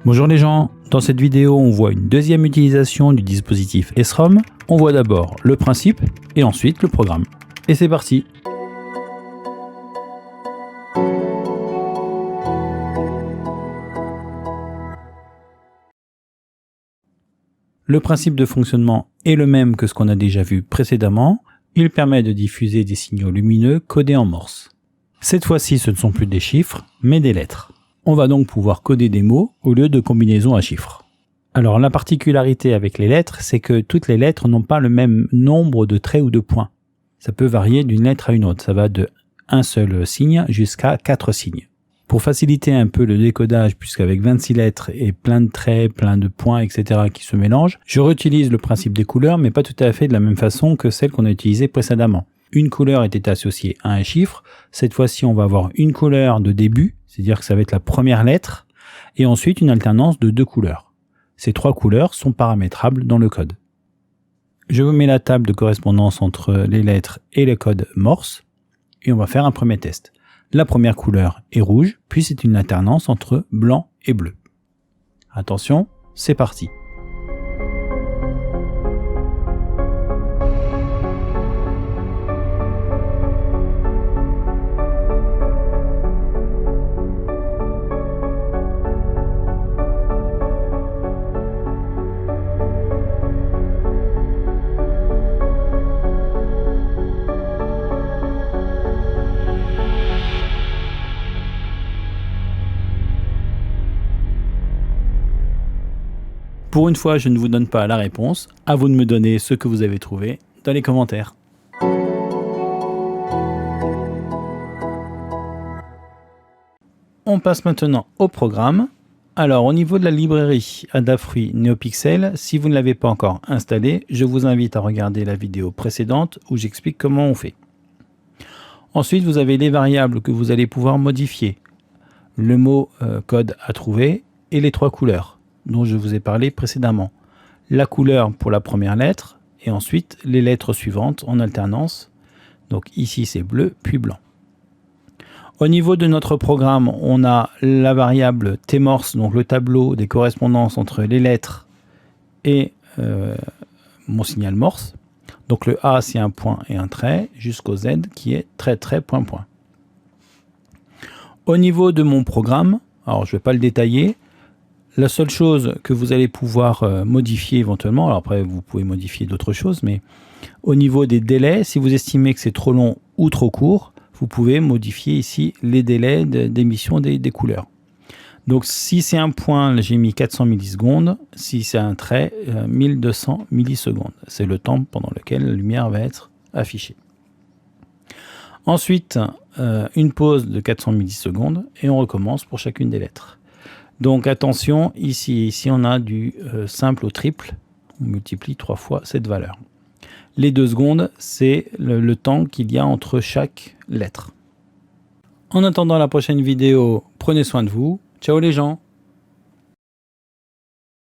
Bonjour les gens, dans cette vidéo on voit une deuxième utilisation du dispositif SROM. On voit d'abord le principe et ensuite le programme. Et c'est parti! Le principe de fonctionnement est le même que ce qu'on a déjà vu précédemment. Il permet de diffuser des signaux lumineux codés en morse. Cette fois-ci, ce ne sont plus des chiffres, mais des lettres. On va donc pouvoir coder des mots au lieu de combinaisons à chiffres. Alors la particularité avec les lettres, c'est que toutes les lettres n'ont pas le même nombre de traits ou de points. Ça peut varier d'une lettre à une autre. Ça va de un seul signe jusqu'à 4 signes. Pour faciliter un peu le décodage, puisqu'avec 26 lettres et plein de traits, plein de points, etc. qui se mélangent, je réutilise le principe des couleurs, mais pas tout à fait de la même façon que celle qu'on a utilisée précédemment. Une couleur était associée à un chiffre. Cette fois-ci, on va avoir une couleur de début, c'est-à-dire que ça va être la première lettre, et ensuite une alternance de 2 couleurs. Ces 3 couleurs sont paramétrables dans le code. Je vous mets la table de correspondance entre les lettres et le code morse, et on va faire un premier test. La première couleur est rouge, puis c'est une alternance entre blanc et bleu. Attention, c'est parti. Pour une fois, je ne vous donne pas la réponse. À vous de me donner ce que vous avez trouvé dans les commentaires. On passe maintenant au programme. Alors, au niveau de la librairie Adafruit NeoPixel, si vous ne l'avez pas encore installé, je vous invite à regarder la vidéo précédente où j'explique comment on fait. Ensuite, vous avez les variables que vous allez pouvoir modifier. Le mot code à trouver et les 3 couleurs dont je vous ai parlé précédemment. La couleur pour la première lettre et ensuite les lettres suivantes en alternance. Donc ici c'est bleu puis blanc. Au niveau de notre programme, on a la variable tmorse, donc le tableau des correspondances entre les lettres et mon signal morse. Donc le A c'est un point et un trait jusqu'au Z qui est trait trait point point. Au niveau de mon programme, alors je ne vais pas le détailler. La seule chose que vous allez pouvoir modifier éventuellement, alors après vous pouvez modifier d'autres choses, mais au niveau des délais, si vous estimez que c'est trop long ou trop court, vous pouvez modifier ici les délais d'émission des couleurs. Donc si c'est un point, j'ai mis 400 millisecondes, si c'est un trait, 1200 millisecondes. C'est le temps pendant lequel la lumière va être affichée. Ensuite, une pause de 400 millisecondes et on recommence pour chacune des lettres. Donc attention, ici on a du simple au triple, on multiplie 3 fois cette valeur. Les 2 secondes, c'est le temps qu'il y a entre chaque lettre. En attendant la prochaine vidéo, prenez soin de vous. Ciao les gens!